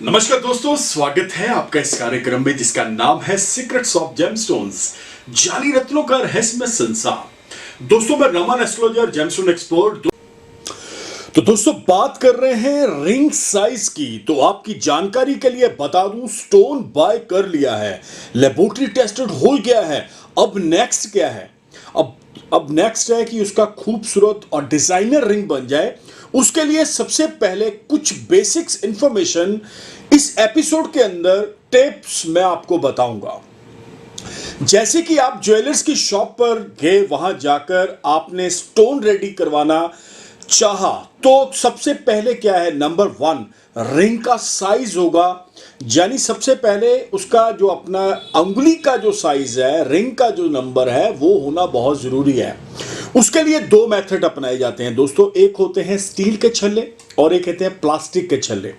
नमस्कार दोस्तों, स्वागत है आपका इस कार्यक्रम में जिसका नाम है सीक्रेट्स ऑफ जेमस्टोन्स, जाली रत्नों का रहस्यमय संसार। दोस्तों मैं रमन एस्ट्रोलॉजर, जेमस्टोन एक्सपर्ट। तो दोस्तों बात कर रहे हैं रिंग साइज की। तो आपकी जानकारी के लिए बता दूं, स्टोन बाय कर लिया है, लेबोरेटरी टेस्टेड हो गया है। अब नेक्स्ट क्या है? अब नेक्स्ट है कि उसका खूबसूरत और डिजाइनर रिंग बन जाए। उसके लिए सबसे पहले कुछ बेसिक्स इंफॉर्मेशन इस एपिसोड के अंदर टिप्स मैं आपको बताऊंगा। जैसे कि आप ज्वेलर्स की शॉप पर गए, वहां जाकर आपने स्टोन रेडी करवाना चाहा, तो सबसे पहले क्या है, नंबर 1 रिंग का साइज होगा। यानी सबसे पहले उसका जो अपना अंगुली का जो साइज है, रिंग का जो नंबर है, वो होना बहुत जरूरी है। उसके लिए दो मेथड अपनाए जाते हैं दोस्तों। एक होते हैं स्टील के छल्ले और एक कहते हैं प्लास्टिक के छल्ले।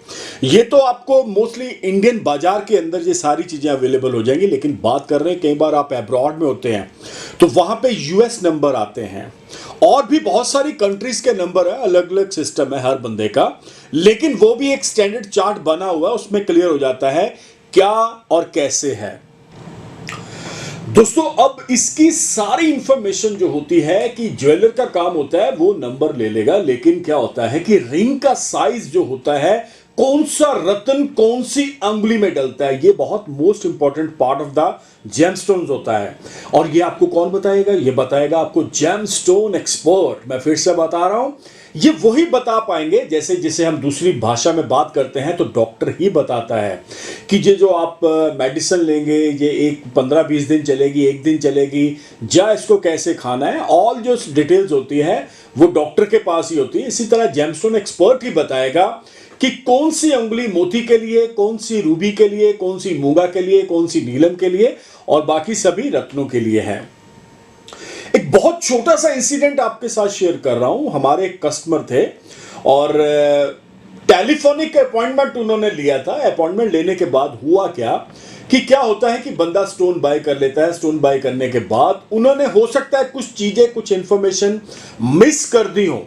ये तो आपको मोस्टली इंडियन बाजार के अंदर ये सारी चीजें अवेलेबल हो जाएंगी, लेकिन बात कर रहे हैं कई बार आप अब्रॉड में होते हैं तो वहां पे यूएस नंबर आते हैं और भी बहुत सारी कंट्रीज के नंबर है। अलग अलग सिस्टम है हर बंदे का, लेकिन वो भी एक स्टैंडर्ड चार्ट बना हुआ है, उसमें क्लियर हो जाता है क्या और कैसे है। दोस्तों अब इसकी सारी इंफॉर्मेशन जो होती है कि ज्वेलर का काम होता है वो नंबर ले लेगा, लेकिन क्या होता है कि रिंग का साइज जो होता है, कौन सा रत्न कौन सी अंगुली में डलता है, ये बहुत most important part of the gemstones होता है। और ये आपको कौन बताएगा? ये बताएगा आपको जेमस्टोन एक्सपर्ट। मैं फिर से बता रहा हूं, ये वही बता पाएंगे जैसे जिसे हम दूसरी भाषा में बात करते हैं तो डॉक्टर ही बताता है कि ये जो आप मेडिसिन लेंगे, ये एक 15-20 दिन चलेगी, एक दिन चलेगी, या इसको कैसे खाना है, ऑल जो डिटेल्स होती है वो डॉक्टर के पास ही होती है। इसी तरह जेमस्टोन एक्सपर्ट ही बताएगा कि कौन सी अंगुली मोती के लिए, कौन सी रूबी के लिए, कौन सी मूंगा के लिए, कौन सी नीलम के लिए और बाकी सभी रत्नों के लिए है। एक बहुत छोटा सा इंसिडेंट आपके साथ शेयर कर रहा हूं। हमारे एक कस्टमर थे और टेलीफोनिक अपॉइंटमेंट उन्होंने लिया था। अपॉइंटमेंट लेने के बाद हुआ क्या होता है कि बंदा स्टोन बाय कर लेता है। स्टोन बाय करने के बाद उन्होंने हो सकता है कुछ चीजें, कुछ इंफॉर्मेशन मिस कर दी हो,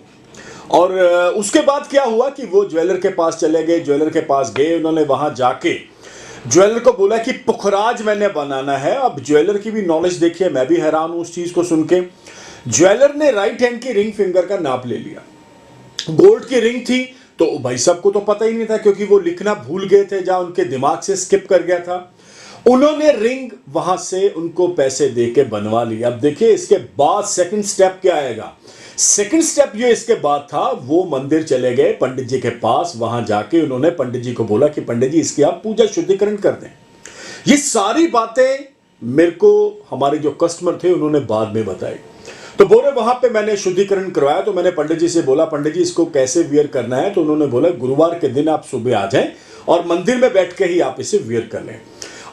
और उसके बाद क्या हुआ कि वो ज्वेलर के पास चले गए। ज्वेलर के पास गए, उन्होंने वहां जाके ज्वेलर को बोला कि पुखराज मैंने बनाना है। अब ज्वेलर की भी नॉलेज देखिए, मैं भी हैरान हूं उस चीज को सुन के। ज्वेलर ने राइट हैंड की रिंग फिंगर का नाप ले लिया। गोल्ड की रिंग थी तो भाई साहब को तो पता ही नहीं था, क्योंकि वो लिखना भूल गए थे, जहां उनके दिमाग से स्किप कर गया था। उन्होंने रिंग वहां से उनको पैसे दे के बनवा लिया। अब देखिए इसके बाद सेकंड स्टेप क्या आएगा। सेकंड स्टेप जो इसके बाद था, वो मंदिर चले गए पंडित जी के पास। वहां जाके उन्होंने पंडित जी को बोला कि पंडित जी इसकी आप पूजा शुद्धिकरण कर दें। ये सारी बातें मेरे को हमारे जो कस्टमर थे उन्होंने बाद में बताई। तो बोले वहां पे मैंने शुद्धिकरण करवाया, तो मैंने पंडित जी से बोला पंडित जी इसको कैसे वियर करना है। तो उन्होंने बोला गुरुवार के दिन आप सुबह आ जाएं और मंदिर में बैठ के ही आप इसे वियर कर लें।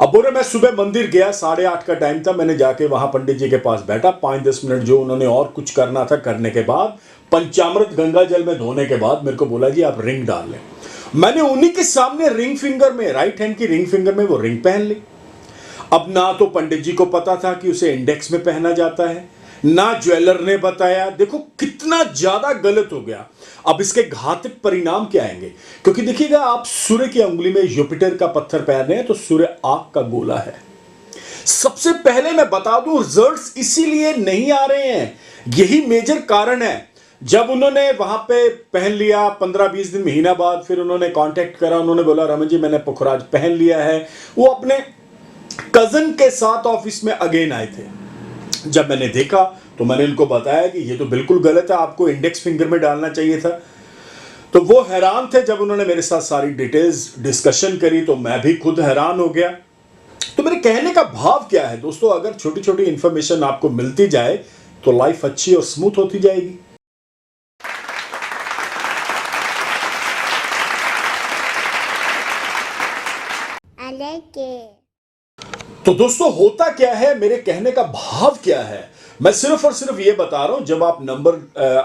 अब बोले मैं सुबह मंदिर गया, 8:30 का टाइम था। मैंने जाके वहां पंडित जी के पास बैठा, 5-10 मिनट जो उन्होंने और कुछ करना था करने के बाद, पंचामृत गंगा जल में धोने के बाद मेरे को बोला जी आप रिंग डाल लें। मैंने उन्हीं के सामने रिंग फिंगर में, राइट हैंड की रिंग फिंगर में वो रिंग पहन ली। अब ना तो पंडित जी को पता था कि उसे इंडेक्स में पहना जाता है, ना ज्वेलर ने बताया। देखो कितना ज्यादा गलत हो गया। अब इसके घातक परिणाम क्या आएंगे, क्योंकि देखिएगा आप सूर्य की अंगुली में जुपिटर का पत्थर पहन रहे हैं तो सूर्य आग का गोला है। सबसे पहले मैं बता दूं, रिजल्ट्स इसीलिए नहीं आ रहे हैं, यही मेजर कारण है। जब उन्होंने वहां पे पहन लिया, 15-20 दिन, महीना बाद फिर उन्होंने कांटेक्ट करा, उन्होंने बोला रमन जी मैंने पुखराज पहन लिया है। वो अपने कजन के साथ ऑफिस में अगेन आए थे। जब मैंने देखा तो मैंने उनको बताया कि ये तो बिल्कुल गलत है, आपको इंडेक्स फिंगर में डालना चाहिए था। तो वो हैरान थे। जब उन्होंने मेरे साथ सारी डिटेल्स डिस्कशन करी तो मैं भी खुद हैरान हो गया। तो मेरे कहने का भाव क्या है दोस्तों, अगर छोटी छोटी इंफॉर्मेशन आपको मिलती जाए तो लाइफ अच्छी और स्मूथ होती जाएगी। तो दोस्तों होता क्या है, मेरे कहने का भाव क्या है, मैं सिर्फ और सिर्फ ये बता रहा हूं, जब आप नंबर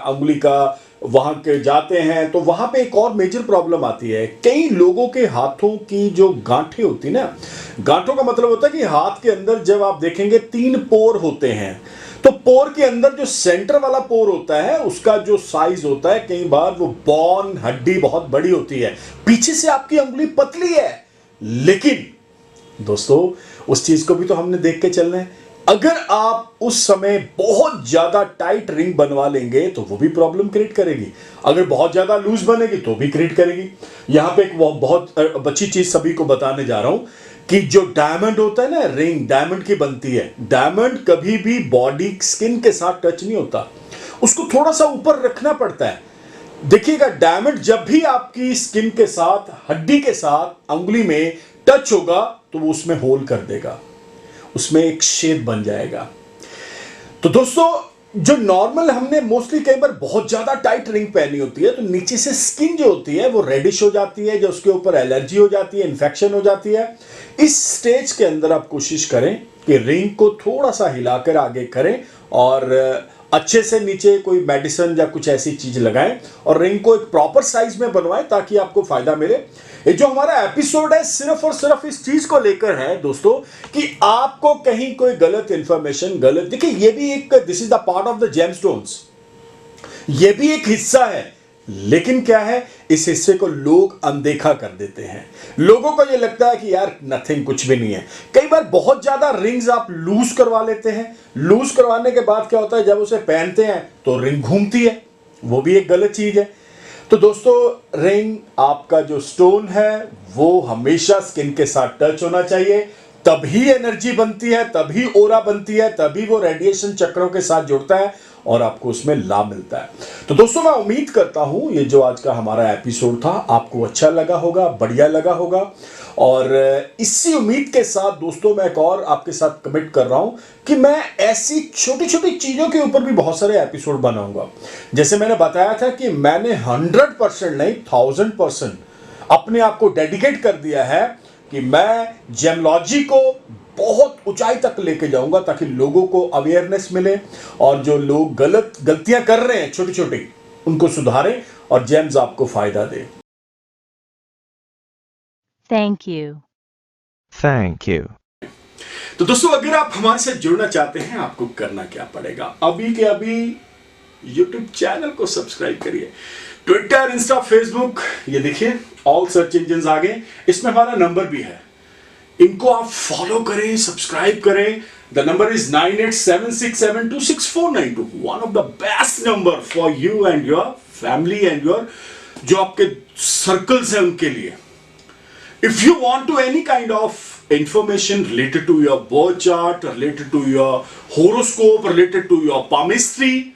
अंगुली का वहां के जाते हैं तो वहां पे एक और मेजर प्रॉब्लम आती है। कई लोगों के हाथों की जो गांठें होती ना, गांठों का मतलब होता है कि हाथ के अंदर जब आप देखेंगे 3 पोर होते हैं, तो तो पोर के अंदर जो सेंटर वाला पोर होता है उसका जो साइज होता है, कई बार वो बोन हड्डी बहुत बड़ी होती है, पीछे से आपकी उंगली पतली है, लेकिन दोस्तों उस चीज को भी तो हमने देख के चलना है। अगर आप उस समय बहुत ज्यादा टाइट रिंग बनवा लेंगे तो वो भी प्रॉब्लम क्रिएट करेगी, अगर बहुत ज्यादा लूज बनेगी तो भी क्रिएट करेगी। यहां पे एक बहुत अच्छी चीज सभी को बताने जा रहा हूं कि जो डायमंड होता है ना, रिंग डायमंड की बनती है, डायमंड कभी भी बॉडी स्किन के साथ टच नहीं होता, उसको थोड़ा सा ऊपर रखना पड़ता है। देखिएगा, डायमंड जब भी आपकी स्किन के साथ, हड्डी के साथ उंगली में टच होगा तो वो उसमें होल कर देगा, उसमें एक शेप बन जाएगा। तो दोस्तों जो नॉर्मल हमने मोस्टली कई बार बहुत ज्यादा टाइट रिंग पहनी होती है तो नीचे से स्किन जो होती है वो रेडिश हो जाती है, जो उसके ऊपर एलर्जी हो जाती है, इन्फेक्शन हो जाती है। इस स्टेज के अंदर आप कोशिश करें कि रिंग को थोड़ा सा हिलाकर आगे करें और अच्छे से नीचे कोई मेडिसिन या कुछ ऐसी चीज लगाएं और रिंग को एक प्रॉपर साइज में बनवाएं ताकि आपको फायदा मिले। ये जो हमारा एपिसोड है सिर्फ और सिर्फ इस चीज को लेकर है दोस्तों कि आपको कहीं कोई गलत इंफॉर्मेशन, गलत, देखिए ये भी एक, this is the part of the gemstones, ये भी एक हिस्सा है, लेकिन क्या है, इस हिस्से को लोग अनदेखा कर देते हैं। लोगों को यह लगता है कि यार नथिंग, कुछ भी नहीं है। कई बार बहुत ज्यादा रिंग्स आप लूज करवा लेते हैं, लूज करवाने के बाद क्या होता है, जब उसे पहनते हैं तो रिंग घूमती है, वो भी एक गलत चीज है। तो दोस्तों रिंग, आपका जो स्टोन है वो हमेशा स्किन के साथ टच होना चाहिए, तभी एनर्जी बनती है, तभी ओरा बनती है, तभी वो रेडिएशन चक्रों के साथ जुड़ता है और आपको उसमें लाभ मिलता है। तो दोस्तों मैं उम्मीद करता हूं ये जो आज का हमारा एपिसोड था आपको अच्छा लगा होगा, बढ़िया लगा होगा, और इसी उम्मीद के साथ दोस्तों मैं एक और आपके साथ कमिट कर रहा हूं कि मैं ऐसी छोटी छोटी चीजों के ऊपर भी बहुत सारे एपिसोड बनाऊंगा। जैसे मैंने बताया था कि मैंने 100% नहीं 1000% अपने आप को डेडिकेट कर दिया है कि मैं जेमलॉजी को बहुत ऊंचाई तक लेके जाऊंगा ताकि लोगों को अवेयरनेस मिले और जो लोग गलतियां कर रहे हैं छोटी छोटी उनको सुधारें और जेम्स आपको फायदा दे। Thank you. Thank you. तो दोस्तों अगर आप हमारे साथ जुड़ना चाहते हैं आपको करना क्या पड़ेगा, अभी के अभी YouTube चैनल को सब्सक्राइब करिए, ट्विटर, इंस्टा, फेसबुक, ये देखिए ऑल सर्च इंजन आ गए, इसमें हमारा नंबर भी है, इनको आप फॉलो करें, सब्सक्राइब करें। The number is 9876726492, one of the best number for you and your family and your जो आपके सर्कल्स हैं उनके लिए। If you want to any kind of information related to your birth chart, related to your horoscope, related to your palmistry,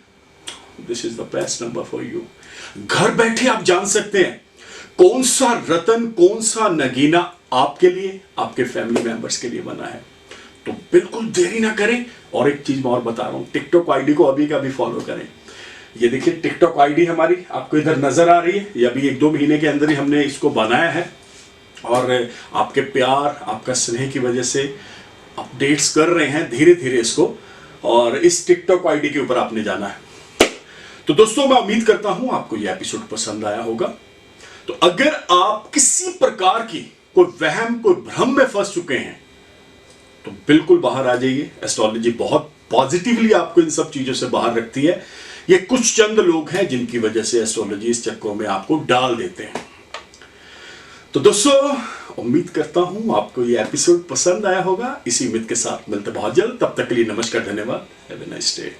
this is the best number for you. घर बैठे आप जान सकते हैं कौन सा रतन, कौन सा नगीना आपके लिए, आपके फैमिली मेंबर्स के लिए बना है। तो बिल्कुल देरी ना करें। और एक चीज मैं और बता रहा हूं, टिकटॉक आईडी को अभी का भी फॉलो करें। ये देखिए टिकटॉक आईडी हमारी आपको इधर नजर आ रही है, ये अभी 1-2 महीने के अंदर ही हमने इसको बनाया है और आपके प्यार, आपका स्नेह की वजह से अपडेट्स कर रहे हैं धीरे धीरे इसको, और इस टिकटॉक आईडी के ऊपर आपने जाना है। तो दोस्तों मैं उम्मीद करता हूं आपको यह एपिसोड पसंद आया होगा। तो अगर आप किसी प्रकार की कोई वहम, कोई भ्रम में फंस चुके हैं तो बिल्कुल बाहर आ जाइए। एस्ट्रोलॉजी बहुत पॉजिटिवली आपको इन सब चीजों से बाहर रखती है। ये कुछ चंद लोग हैं जिनकी वजह से एस्ट्रोलॉजी इस चक्रों में आपको डाल देते हैं। तो दोस्तों उम्मीद करता हूं आपको ये एपिसोड पसंद आया होगा। इसी उम्मीद के साथ मिलते बहुत जल्द, तब तक के लिए नमस्कार, धन्यवाद, हैव अ नाइस डे।